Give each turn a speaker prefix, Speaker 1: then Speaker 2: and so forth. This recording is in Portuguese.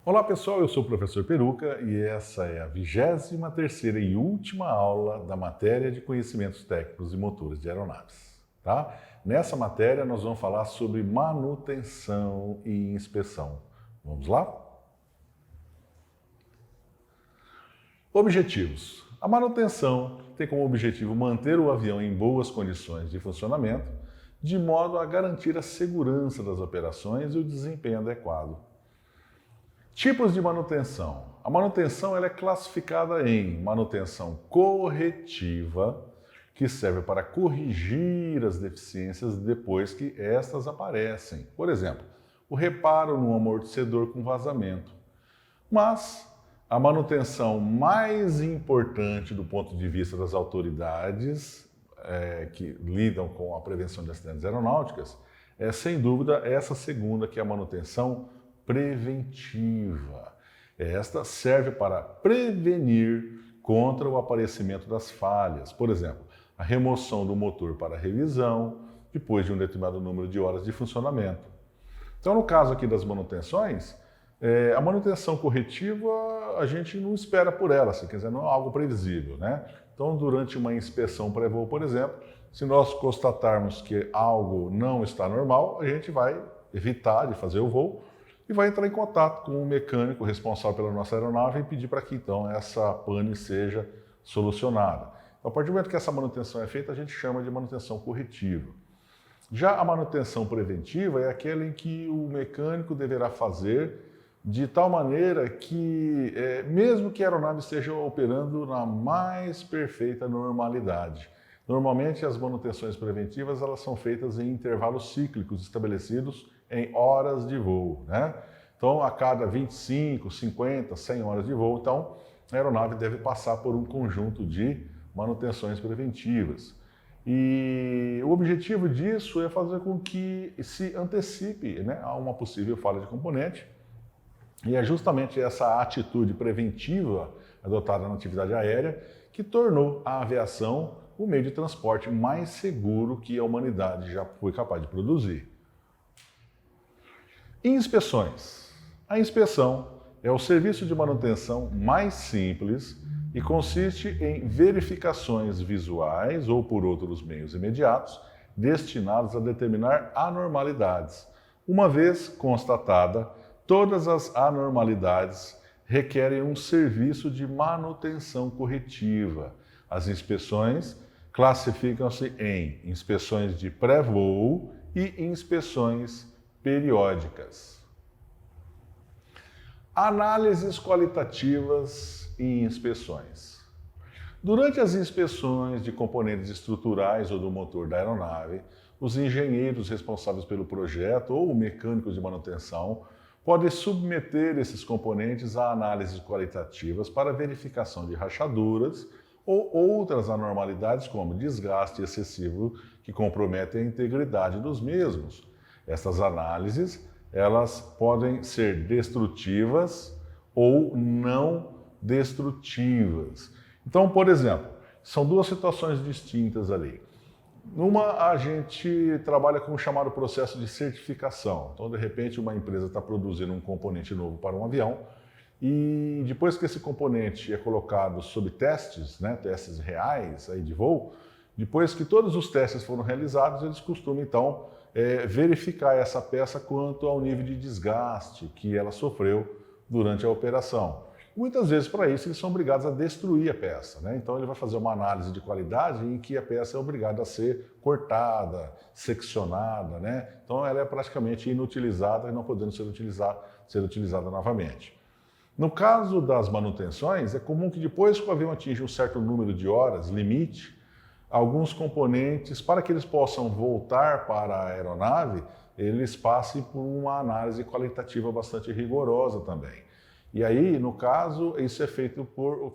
Speaker 1: Olá pessoal, eu sou o professor Peruca e essa é a 23ª e última aula da matéria de conhecimentos técnicos e motores de aeronaves. Tá? Nessa matéria nós vamos falar sobre manutenção e inspeção. Vamos lá? Objetivos. A manutenção tem como objetivo manter o avião em boas condições de funcionamento, de modo a garantir a segurança das operações e o desempenho adequado. Tipos de manutenção. A manutenção ela é classificada em manutenção corretiva, que serve para corrigir as deficiências depois que estas aparecem. Por exemplo, o reparo no amortecedor com vazamento. Mas a manutenção mais importante do ponto de vista das autoridades que lidam com a prevenção de acidentes aeronáuticos é, sem dúvida, essa segunda, que é a manutenção preventiva. Esta serve para prevenir contra o aparecimento das falhas. Por exemplo, a remoção do motor para revisão depois de um determinado número de horas de funcionamento. Então, no caso aqui das manutenções, a manutenção corretiva a gente não espera por ela, assim, quer dizer, não é algo previsível, né? Então, durante uma inspeção pré-voo, por exemplo, se nós constatarmos que algo não está normal, a gente vai evitar de fazer o voo e vai entrar em contato com o mecânico responsável pela nossa aeronave e pedir para que então essa pane seja solucionada. Então, a partir do momento que essa manutenção é feita, a gente chama de manutenção corretiva. Já a manutenção preventiva é aquela em que o mecânico deverá fazer de tal maneira que, mesmo que a aeronave esteja operando na mais perfeita normalidade, normalmente as manutenções preventivas elas são feitas em intervalos cíclicos estabelecidos em horas de voo, né? Então, a cada 25, 50, 100 horas de voo, então, a aeronave deve passar por um conjunto de manutenções preventivas. E o objetivo disso é fazer com que se antecipe, né, a uma possível falha de componente. E é justamente essa atitude preventiva adotada na atividade aérea que tornou a aviação o meio de transporte mais seguro que a humanidade já foi capaz de produzir. Inspeções. A inspeção é o serviço de manutenção mais simples e consiste em verificações visuais ou por outros meios imediatos destinados a determinar anormalidades. Uma vez constatada, todas as anormalidades requerem um serviço de manutenção corretiva. As inspeções classificam-se em inspeções de pré-voo e inspeções periódicas. Análises qualitativas e inspeções. Durante as inspeções de componentes estruturais ou do motor da aeronave, os engenheiros responsáveis pelo projeto ou mecânicos de manutenção podem submeter esses componentes a análises qualitativas para verificação de rachaduras ou outras anormalidades como desgaste excessivo que comprometem a integridade dos mesmos. Essas análises, elas podem ser destrutivas ou não destrutivas. Então, por exemplo, são duas situações distintas ali. Numa, a gente trabalha com o chamado processo de certificação. Então, de repente, uma empresa está produzindo um componente novo para um avião e depois que esse componente é colocado sob testes, né, testes reais aí de voo, depois que todos os testes foram realizados, eles costumam, então, verificar essa peça quanto ao nível de desgaste que ela sofreu durante a operação. Muitas vezes, para isso, eles são obrigados a destruir a peça, né? Então, ele vai fazer uma análise de qualidade em que a peça é obrigada a ser cortada, seccionada, né? Então, ela é praticamente inutilizada e não podendo ser utilizada novamente. No caso das manutenções, é comum que depois que o avião atinge um certo número de horas, limite, alguns componentes, para que eles possam voltar para a aeronave, eles passem por uma análise qualitativa bastante rigorosa também. E aí, no caso, isso é feito por